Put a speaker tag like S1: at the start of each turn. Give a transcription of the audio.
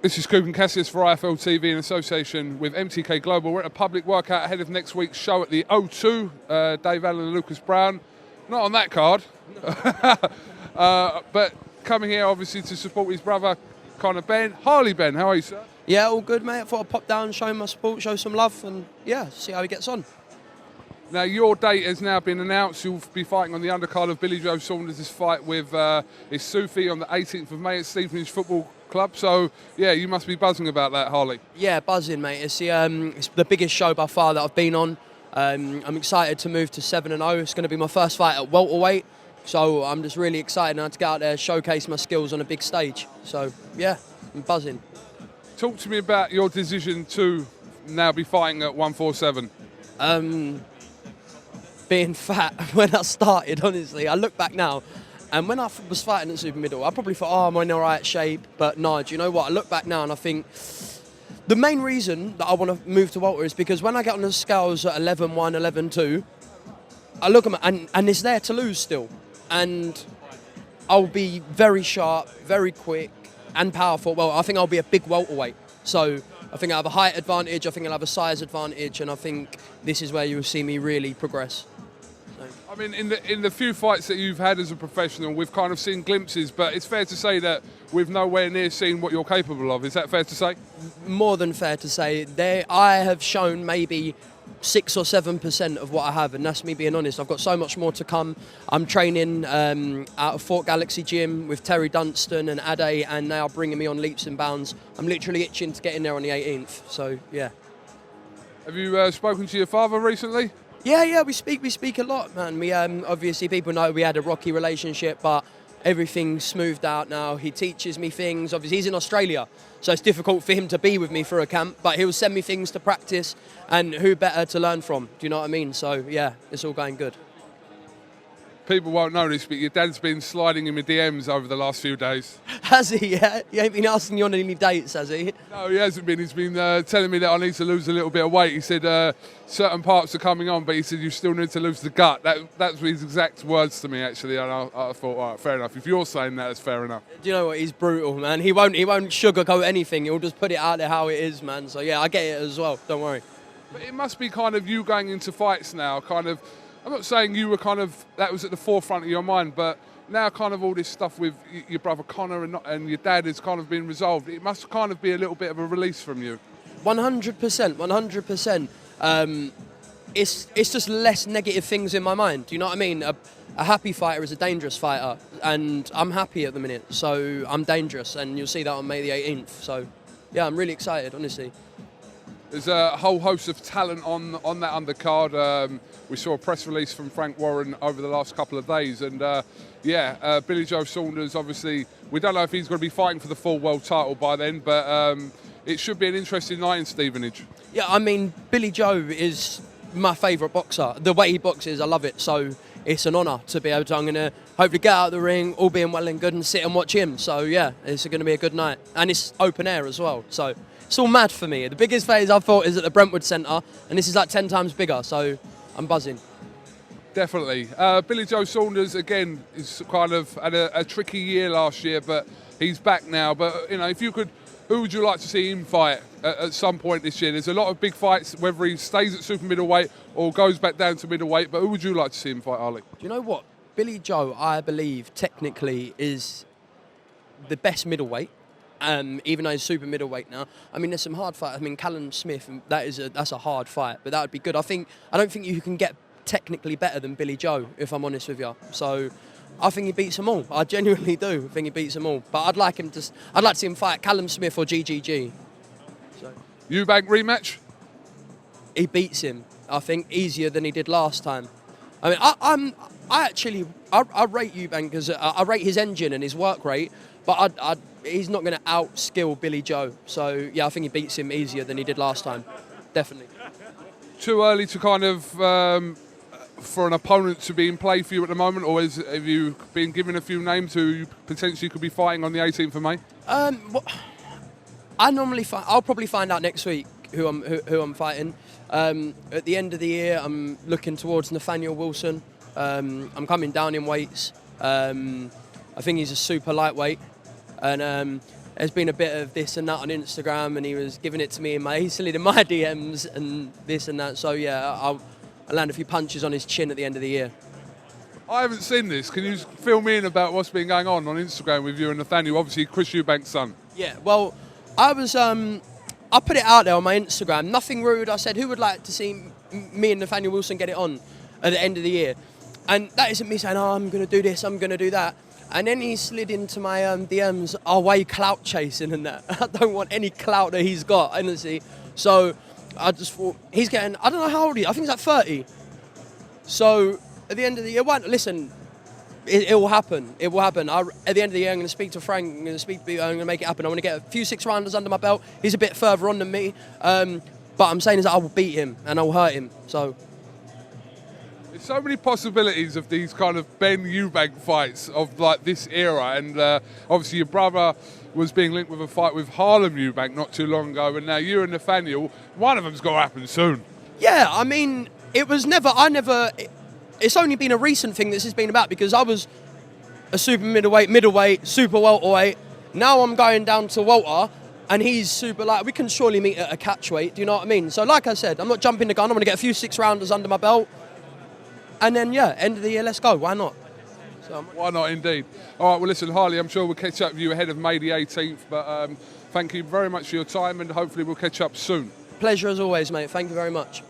S1: This is KUGAN CASSIUS for IFL TV in association with MTK Global. We're at a public workout ahead of next week's show at the O2. Dave Allen and Lucas Brown. Not on that card. But coming here obviously to support his brother, Harley Benn. Harley Benn, how are you, sir?
S2: Yeah, all good, mate. I thought I'd pop down, show him my support, show some love, and yeah, see how he gets on.
S1: Now, your date has now been announced. You'll be fighting on the undercard of Billy Joe Saunders' fight with his Sufi on the 18th of May at Stevenage Football Club. So, yeah, you must be buzzing about that, Harley.
S2: Yeah, buzzing, mate. It's the biggest show by far that I've been on. I'm excited to move to 7-0. It's going to be my first fight at welterweight. So I'm just really excited now to get out there, showcase my skills on a big stage. So, yeah, I'm buzzing.
S1: Talk to me about your decision to now be fighting at 147.
S2: Being fat when I started, honestly. I look back now, and when I was fighting at super middle, I probably thought, oh, I'm in all right shape. But no, do you know what? I look back now and I think the main reason that I want to move to welter is because when I get on the scales at 11-1, 11-2, I look at them and it's there to lose still. And I'll be very sharp, very quick and powerful. Well, I think I'll be a big welterweight. So I think I have a height advantage, I think I'll have a size advantage, and I think this is where you'll see me really progress.
S1: I mean, in the few fights that you've had as a professional, we've kind of seen glimpses, but it's fair to say that we've nowhere near seen what you're capable of. Is that fair to say?
S2: More than fair to say. I have shown maybe 6 or 7% of what I have, and that's me being honest. I've got so much more to come. I'm training out of Fort Galaxy Gym with Terry Dunstan and Ade, and now bringing me on leaps and bounds. I'm literally itching to get in there on the 18th, so yeah.
S1: Have you spoken to your father recently?
S2: Yeah, we speak a lot, man. We obviously, people know we had a rocky relationship, but everything's smoothed out now. He teaches me things. Obviously, he's in Australia, so it's difficult for him to be with me for a camp, but he'll send me things to practice, and who better to learn from? Do you know what I mean? So, yeah, it's all going good.
S1: People won't notice, but your dad's been sliding in my DMs over the last few days.
S2: Has he, yeah? He ain't been asking you on any dates, has he?
S1: No, he hasn't been. He's been telling me that I need to lose a little bit of weight. He said certain parts are coming on, but he said you still need to lose the gut. That's his exact words to me, actually, and I thought, all right, fair enough. If you're saying that, it's fair enough.
S2: Do you know what? He's brutal, man. He won't sugarcoat anything. He'll just put it out there how it is, man. So, yeah, I get it as well. Don't worry.
S1: But it must be kind of you going into fights now, kind of. I'm not saying you were kind of, that was at the forefront of your mind, but now kind of all this stuff with your brother Connor and your dad has kind of been resolved. It must kind of be a little bit of a release from you.
S2: 100%. It's just less negative things in my mind. Do you know what I mean? A happy fighter is a dangerous fighter, and I'm happy at the minute, so I'm dangerous, and you'll see that on May the 18th. So, yeah, I'm really excited, honestly.
S1: There's a whole host of talent on that undercard. We saw a press release from Frank Warren over the last couple of days, and Billy Joe Saunders, obviously, we don't know if he's going to be fighting for the full world title by then, but it should be an interesting night in Stevenage. Yeah,
S2: I mean, Billy Joe is my favourite boxer. The way he boxes, I love it, so it's an honour to be able to, I'm going to hopefully get out of the ring, all being well and good, and sit and watch him. So, yeah, it's going to be a good night. And it's open air as well, so it's all mad for me. The biggest phase I've fought is at the Brentwood Centre, and this is like 10 times bigger, so I'm buzzing.
S1: Definitely. Billy Joe Saunders, again, is kind of had a tricky year last year, but he's back now. But, you know, if you could, who would you like to see him fight at some point this year? There's a lot of big fights, whether he stays at super middleweight or goes back down to middleweight, but who would you like to see him fight, Harley?
S2: Do you know what? Billy Joe, I believe, technically is the best middleweight. Even though he's super middleweight now. I mean, there's some hard fights. I mean, Callum Smith, that's a hard fight, but that would be good. I don't think you can get technically better than Billy Joe, if I'm honest with you. So I think he beats them all. I genuinely do think he beats them all. But I'd like to see him fight Callum Smith or GGG. So
S1: Eubank rematch?
S2: He beats him, I think, easier than he did last time. I mean, I rate Eubank because I rate his engine and his work rate, but he's not going to outskill Billy Joe. So, yeah, I think he beats him easier than he did last time. Definitely.
S1: Too early to kind of, for an opponent to be in play for you at the moment, or have you been given a few names who you potentially could be fighting on the 18th of May?
S2: I'll probably find out next week who I'm fighting. At the end of the year, I'm looking towards Nathaniel Wilson. I'm coming down in weights. I think he's a super lightweight. And there's been a bit of this and that on Instagram, and he was giving it to me he slid in my DMs and this and that. So yeah, I'll land a few punches on his chin at the end of the year.
S1: I haven't seen this. Can you fill me in about what's been going on Instagram with you and Nathaniel? Obviously, Chris Eubank's son.
S2: Yeah, well, I put it out there on my Instagram. Nothing rude. I said, who would like to see me and Nathaniel Wilson get it on at the end of the year? And that isn't me saying, oh, I'm going to do this, I'm going to do that. And then he slid into my DMs, oh, why are you clout chasing and that? I don't want any clout that he's got, honestly. So I just thought, he's getting, I don't know how old he is, I think he's like 30. So at the end of the year, listen, it will happen. It will happen. At the end of the year, I'm going to speak to Frank, I'm going to make it happen. I want to get a few 6-rounders under my belt. He's a bit further on than me. But I'm saying is that I will beat him and I will hurt him. So
S1: there's so many possibilities of these kind of Benn Eubank fights of like this era, and obviously your brother was being linked with a fight with Harlem Eubank not too long ago, and now you and Nathaniel, one of them's got to happen soon.
S2: Yeah, I mean, it's only been a recent thing this has been about, because I was a super middleweight, super welterweight. Now I'm going down to welter, and he's super light. We can surely meet at a catchweight, do you know what I mean? So like I said, I'm not jumping the gun. I'm going to get a few 6-rounders under my belt. And then, yeah, end of the year, let's go. Why not?
S1: Why not, indeed. All right, well, listen, Harley, I'm sure we'll catch up with you ahead of May the 18th. But thank you very much for your time, and hopefully we'll catch up soon.
S2: Pleasure as always, mate. Thank you very much.